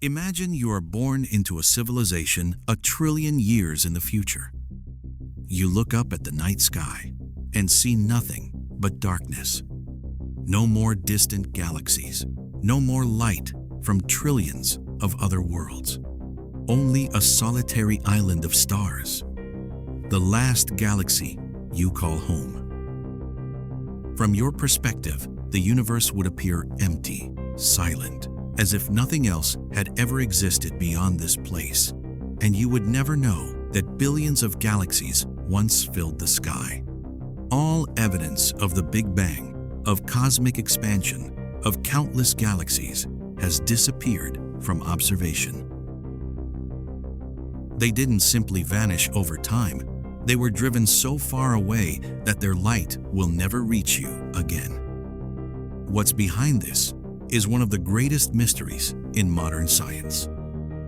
Imagine you are born into a civilization a trillion years in the future. You look up at the night sky and see nothing but darkness. No more distant galaxies, no more light from trillions of other worlds. Only a solitary island of stars. The last galaxy you call home. From your perspective, the universe would appear empty, silent, as if nothing else had ever existed beyond this place. And you would never know that billions of galaxies once filled the sky. All evidence of the Big Bang, of cosmic expansion, of countless galaxies has disappeared from observation. They didn't simply vanish over time. They were driven so far away that their light will never reach you again. What's behind this is one of the greatest mysteries in modern science.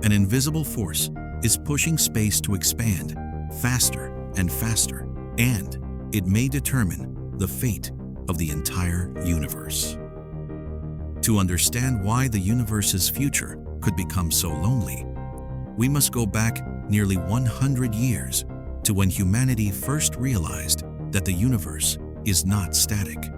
An invisible force is pushing space to expand faster and faster, and it may determine the fate of the entire universe. To understand why the universe's future could become so lonely, we must go back nearly 100 years to when humanity first realized that the universe is not static.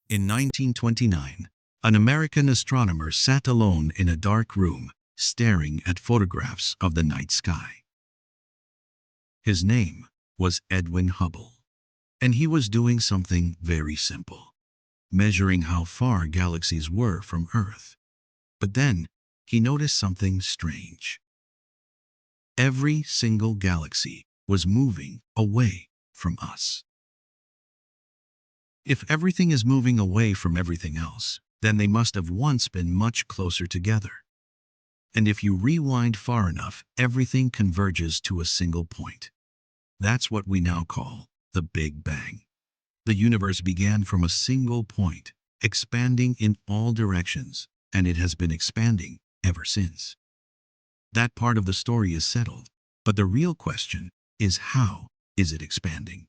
In 1929, an American astronomer sat alone in a dark room, staring at photographs of the night sky. His name was Edwin Hubble, and he was doing something very simple, measuring how far galaxies were from Earth. But then, he noticed something strange. Every single galaxy was moving away from us. If everything is moving away from everything else, then they must have once been much closer together. And if you rewind far enough, everything converges to a single point. That's what we now call the Big Bang. The universe began from a single point, expanding in all directions, and it has been expanding ever since. That part of the story is settled, but the real question is, how is it expanding?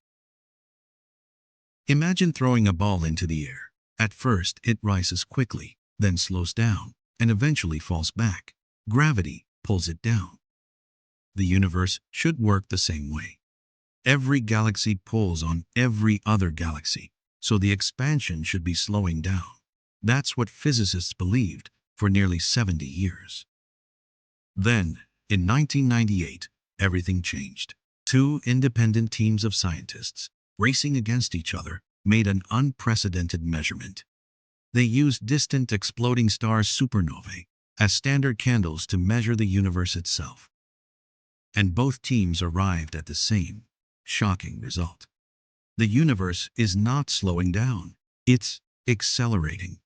Imagine throwing a ball into the air. At first, it rises quickly, then slows down, and eventually falls back. Gravity pulls it down. The universe should work the same way. Every galaxy pulls on every other galaxy, so the expansion should be slowing down. That's what physicists believed for nearly 70 years. Then, in 1998, everything changed. Two independent teams of scientists, racing against each other, made an unprecedented measurement. They used distant exploding star supernovae as standard candles to measure the universe itself. And both teams arrived at the same shocking result. The universe is not slowing down, it's accelerating.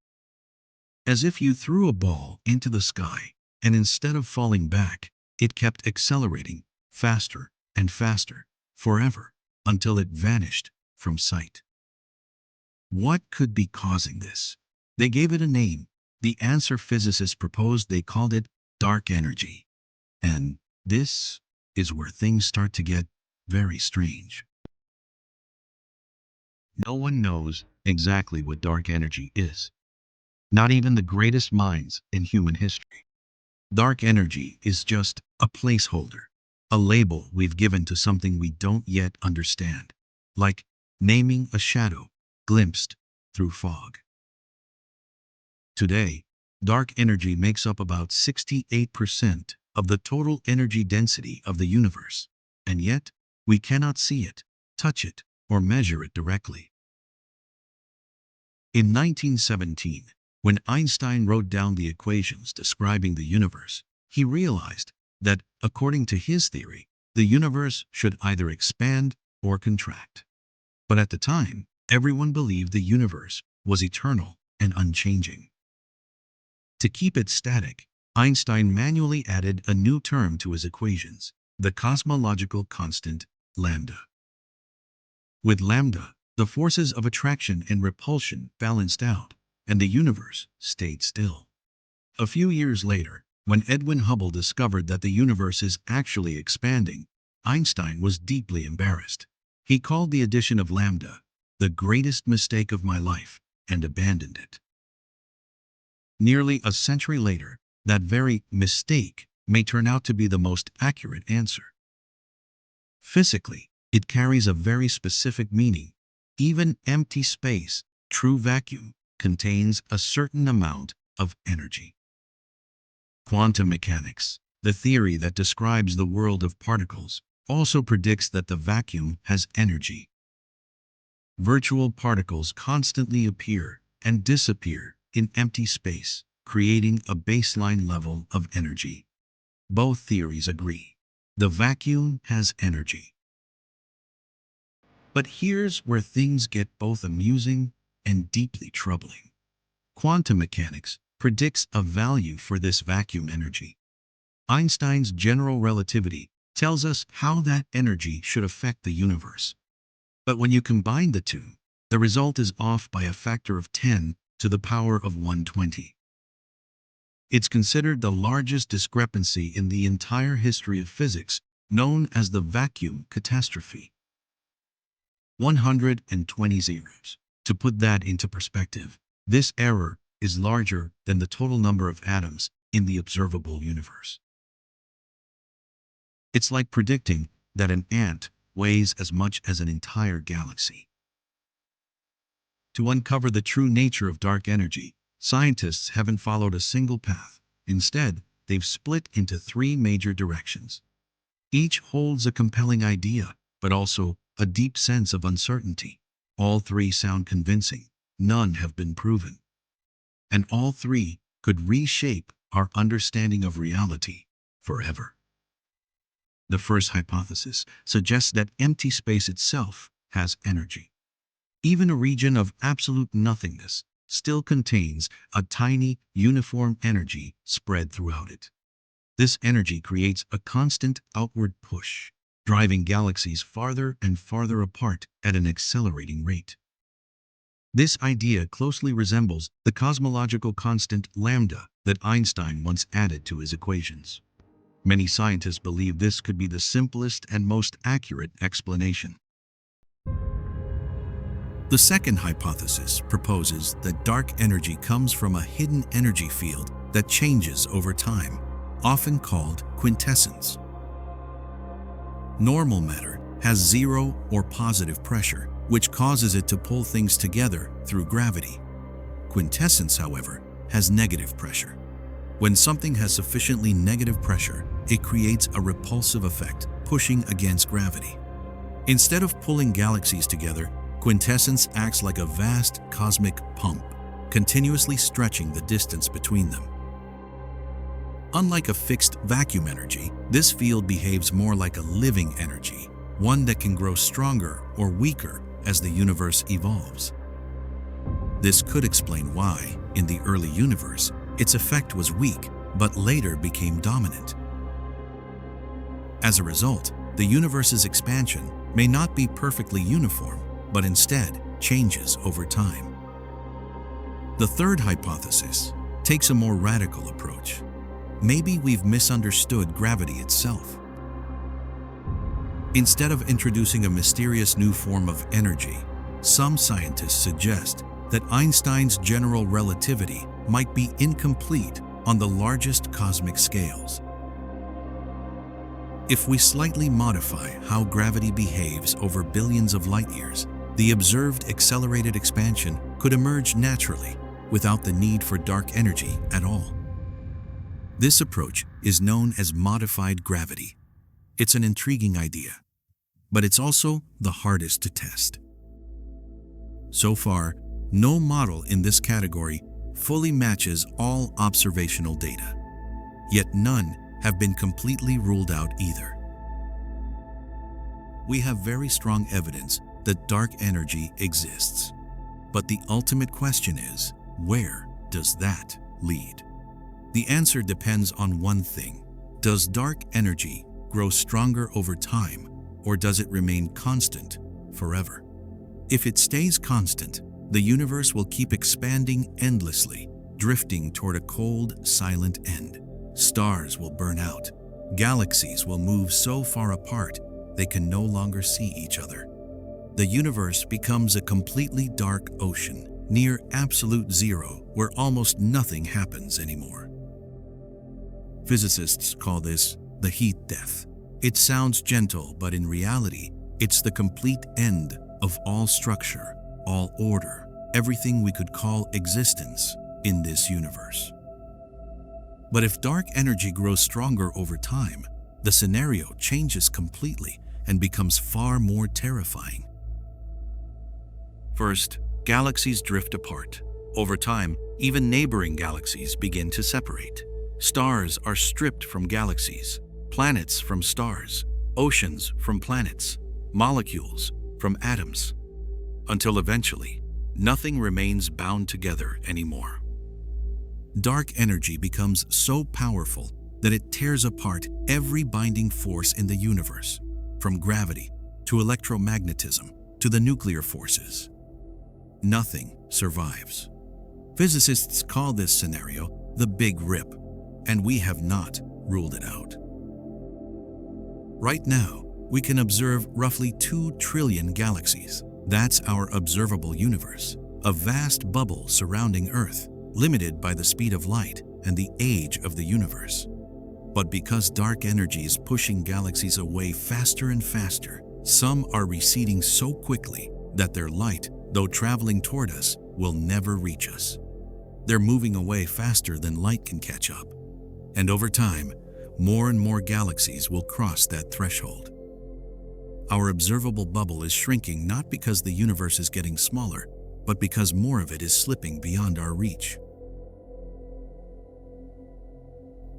As if you threw a ball into the sky, and instead of falling back, it kept accelerating faster and faster, forever, until it vanished from sight. What could be causing this? They gave it a name. The answer physicists proposed, they called it dark energy. And this is where things start to get very strange. No one knows exactly what dark energy is. Not even the greatest minds in human history. Dark energy is just a placeholder, a label we've given to something we don't yet understand, like naming a shadow glimpsed through fog. Today, dark energy makes up about 68% of the total energy density of the universe, and yet we cannot see it, touch it, or measure it directly. In 1917, when Einstein wrote down the equations describing the universe, he realized that, according to his theory, the universe should either expand or contract. But at the time, everyone believed the universe was eternal and unchanging. To keep it static, Einstein manually added a new term to his equations, the cosmological constant lambda. With lambda, the forces of attraction and repulsion balanced out, and the universe stayed still. A few years later, when Edwin Hubble discovered that the universe is actually expanding, Einstein was deeply embarrassed. He called the addition of lambda the greatest mistake of my life and abandoned it. Nearly a century later, that very mistake may turn out to be the most accurate answer. Physically, it carries a very specific meaning. Even empty space, true vacuum, contains a certain amount of energy. Quantum mechanics, the theory that describes the world of particles, also predicts that the vacuum has energy. Virtual particles constantly appear and disappear in empty space, creating a baseline level of energy. Both theories agree. The vacuum has energy. But here's where things get both amusing and deeply troubling. Quantum mechanics predicts a value for this vacuum energy. Einstein's general relativity tells us how that energy should affect the universe. But when you combine the two, the result is off by a factor of 10 to the power of 120. It's considered the largest discrepancy in the entire history of physics, known as the vacuum catastrophe. 120 zeros. To put that into perspective, this error is larger than the total number of atoms in the observable universe. It's like predicting that an ant weighs as much as an entire galaxy. To uncover the true nature of dark energy, scientists haven't followed a single path. Instead, they've split into three major directions. Each holds a compelling idea, but also a deep sense of uncertainty. All three sound convincing. None have been proven. And all three could reshape our understanding of reality forever. The first hypothesis suggests that empty space itself has energy. Even a region of absolute nothingness still contains a tiny, uniform energy spread throughout it. This energy creates a constant outward push, driving galaxies farther and farther apart at an accelerating rate. This idea closely resembles the cosmological constant lambda that Einstein once added to his equations. Many scientists believe this could be the simplest and most accurate explanation. The second hypothesis proposes that dark energy comes from a hidden energy field that changes over time, often called quintessence. Normal matter has zero or positive pressure, which causes it to pull things together through gravity. Quintessence, however, has negative pressure. When something has sufficiently negative pressure, it creates a repulsive effect, pushing against gravity. Instead of pulling galaxies together, quintessence acts like a vast cosmic pump, continuously stretching the distance between them. Unlike a fixed vacuum energy, this field behaves more like a living energy, one that can grow stronger or weaker as the universe evolves. This could explain why, in the early universe, its effect was weak, but later became dominant. As a result, the universe's expansion may not be perfectly uniform, but instead changes over time. The third hypothesis takes a more radical approach. Maybe we've misunderstood gravity itself. Instead of introducing a mysterious new form of energy, some scientists suggest that Einstein's general relativity might be incomplete on the largest cosmic scales. If we slightly modify how gravity behaves over billions of light years, the observed accelerated expansion could emerge naturally without the need for dark energy at all. This approach is known as modified gravity. It's an intriguing idea, but it's also the hardest to test. So far, no model in this category fully matches all observational data, yet none have been completely ruled out either. We have very strong evidence that dark energy exists, but the ultimate question is, where does that lead? The answer depends on one thing. Does dark energy grow stronger over time, or does it remain constant forever? If it stays constant, the universe will keep expanding endlessly, drifting toward a cold, silent end. Stars will burn out. Galaxies will move so far apart they can no longer see each other. The universe becomes a completely dark ocean, near absolute zero where almost nothing happens anymore. Physicists call this the heat death. It sounds gentle, but in reality, it's the complete end of all structure, all order, everything we could call existence in this universe. But if dark energy grows stronger over time, the scenario changes completely and becomes far more terrifying. First, galaxies drift apart. Over time, even neighboring galaxies begin to separate. Stars are stripped from galaxies, planets from stars, oceans from planets, molecules from atoms, until eventually, nothing remains bound together anymore. Dark energy becomes so powerful that it tears apart every binding force in the universe, from gravity to electromagnetism to the nuclear forces. Nothing survives. Physicists call this scenario the Big Rip, and we have not ruled it out. Right now, we can observe roughly 2 trillion galaxies. That's our observable universe, a vast bubble surrounding Earth, limited by the speed of light and the age of the universe. But because dark energy is pushing galaxies away faster and faster, some are receding so quickly that their light, though traveling toward us, will never reach us. They're moving away faster than light can catch up. And over time, more and more galaxies will cross that threshold. Our observable bubble is shrinking not because the universe is getting smaller, but because more of it is slipping beyond our reach.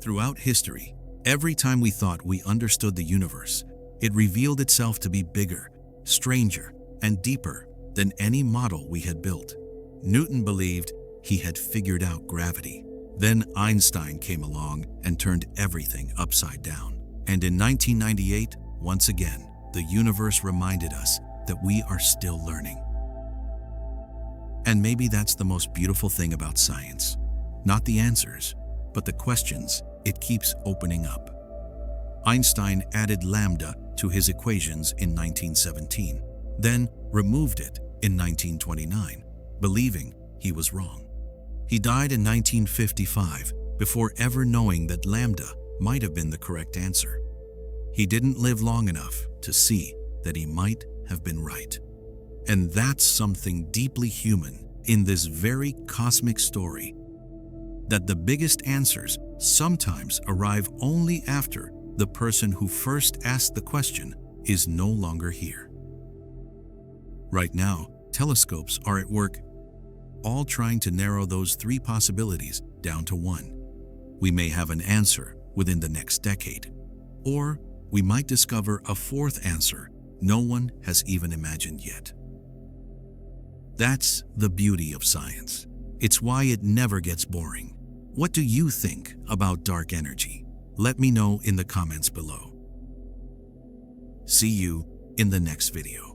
Throughout history, every time we thought we understood the universe, it revealed itself to be bigger, stranger, and deeper than any model we had built. Newton believed he had figured out gravity. Then Einstein came along and turned everything upside down. And in 1998, once again, the universe reminded us that we are still learning. And maybe that's the most beautiful thing about science. Not the answers, but the questions it keeps opening up. Einstein added lambda to his equations in 1917, then removed it in 1929, believing he was wrong. He died in 1955 before ever knowing that lambda might have been the correct answer. He didn't live long enough to see that he might have been right. And that's something deeply human in this very cosmic story, that the biggest answers sometimes arrive only after the person who first asked the question is no longer here. Right now, telescopes are at work, all trying to narrow those 3 possibilities down to 1. We may have an answer within the next decade, or we might discover a 4th answer no one has even imagined yet. That's the beauty of science. It's why it never gets boring. What do you think about dark energy? Let me know in the comments below. See you in the next video.